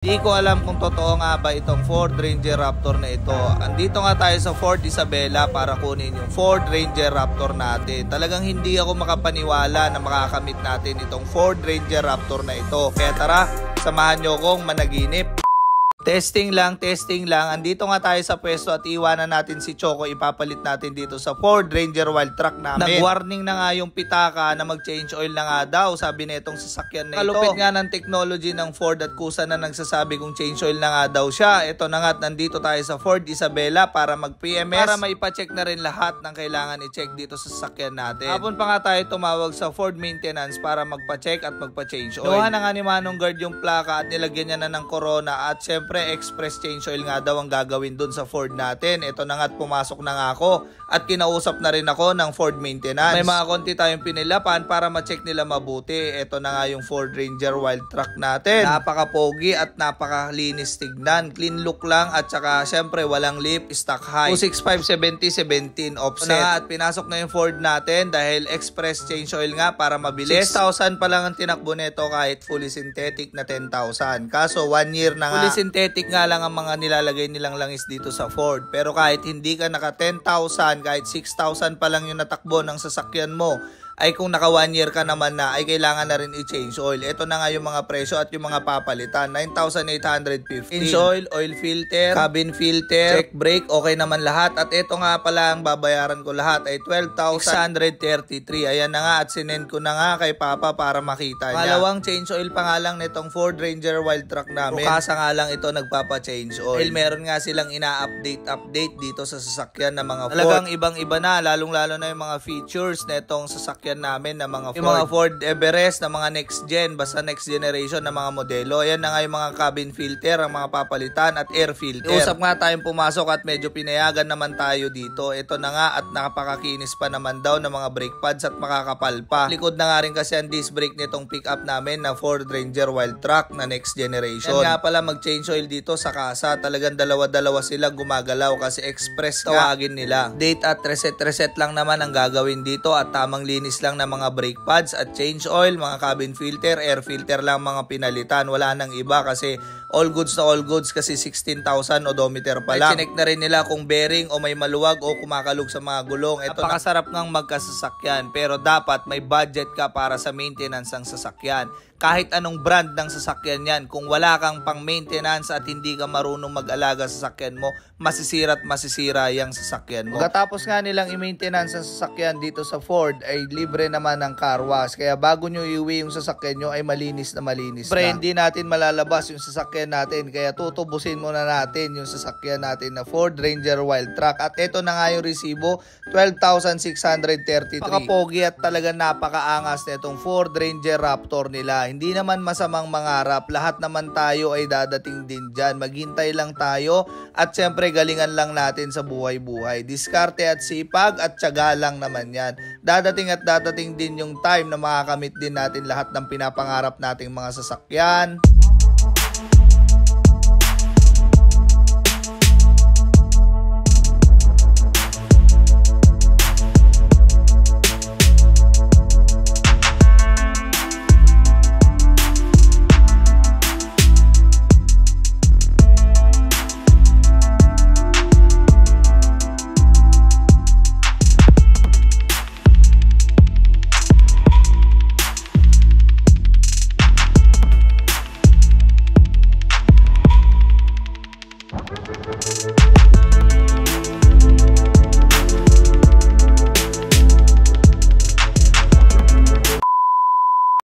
Di ko alam kung totoo nga ba itong Ford Ranger Raptor na ito. Andito nga tayo sa Ford Isabela para kunin yung Ford Ranger Raptor natin. Talagang hindi ako makapaniwala na makakamit natin itong Ford Ranger Raptor na ito. Kaya tara, samahan nyo kong managinip. Testing lang. Andito nga tayo sa pwesto at iwanan natin si Choco. Ipapalit natin dito sa Ford Ranger Wild Truck namin. Nag-warning na nga yung pitaka na mag-change oil na nga daw, sabi na itong sasakyan na ito. Kalupit nga ng technology ng Ford at kusa na nagsasabi kung change oil na nga daw siya. Ito na nga at nandito tayo sa Ford Isabela para mag-PMS. Para maipacheck na rin lahat ng kailangan i-check dito sa sasakyan natin. Hapon pa nga tayo tumawag sa Ford Maintenance para magpa-check at magpa-change oil. Gawa na nga ni Manong Guard yung plaka at nilagyan niya na ng corona at syempre express change oil nga daw ang gagawin dun sa Ford natin. Ito na nga at pumasok na nga ako at kinausap na rin ako ng Ford Maintenance. May mga konti tayong pinilapan para ma-check nila mabuti. Ito na nga yung Ford Ranger Wild Truck natin. Napaka-pogi at napakalinis tignan. Clean look lang at saka syempre walang lip, stock high. 265/70/17 offset. Na nga at pinasok na yung Ford natin dahil express change oil nga para mabilis. 6,000 pa lang ang tinakbo nito kahit fully synthetic na 10,000. Kaso 1 year na nga. Fully synthetic nga lang ang mga nilalagay nilang langis dito sa Ford. Pero kahit hindi ka naka 10,000, kahit 6,000 pa lang yung natakbo ng sasakyan mo, ay kung naka 1 year ka naman na, ay kailangan na rin i-change oil. Ito na nga yung mga presyo at yung mga papalitan. 9,850. Change oil, oil filter, cabin filter, check brake, okay naman lahat. At ito nga pala ang babayaran ko lahat ay 12,633. Ayan na nga at sinend ko na nga kay Papa para makita niya. Malawang change oil pa nga lang nitong Ford Ranger Wild Truck namin. Bukasa nga lang ito nagpapa-change oil. Meron nga silang ina-update dito sa sasakyan ng mga Ford. Talagang ibang-iba na, lalong-lalo na yung mga features nitong sasakyan namin na mga Ford. Yung mga Ford Everest na mga next gen, basta next generation na mga modelo. Ayan na nga yung mga cabin filter, ang mga papalitan at air filter. Usap nga tayong pumasok at medyo pinayagan naman tayo dito. Ito na nga at nakapakakinis pa naman daw ng mga brake pads at makakapal pa. Likod na nga rin kasi ang disc brake nitong pickup namin na Ford Ranger Wild Truck na next generation. Yan nga pala mag-change oil dito sa kasa. Talagang dalawa-dalawa sila gumagalaw kasi express tawagin nila. Date at reset lang naman ang gagawin dito at tamang linis lang ng mga brake pads at change oil, mga cabin filter, air filter lang mga pinalitan. Wala nang iba kasi all goods kasi 16,000 odometer pa lang. Chinek na rin nila kung bearing o may maluwag o kumakalog sa mga gulong. Ito napakasarap ngang magkasasakyan pero dapat may budget ka para sa maintenance ng sasakyan. Kahit anong brand ng sasakyan yan, kung wala kang pang maintenance at hindi ka marunong mag-alaga sa sasakyan mo, masisira at masisira yung sasakyan mo. Pagkatapos nga nilang i-maintenance ang sasakyan dito sa Ford ay libre naman ng car wash. Kaya bago nyo iuwi yung sasakyan nyo ay malinis na. Hindi natin malalabas yung sasakyan natin kaya tutubusin muna natin yung sasakyan natin na Ford Ranger Wild Truck. At ito na nga yung resibo, 12,633. Pakapogi at talagang napakaangas na itong Ford Ranger Raptor nila. Hindi naman masamang mangarap. Lahat naman tayo ay dadating din dyan. Maghintay lang tayo at syempre galingan lang natin sa buhay-buhay. Diskarte at sipag at tiyaga lang naman yan. Dadating at dadating din yung time na makakamit din natin lahat ng pinapangarap nating mga sasakyan.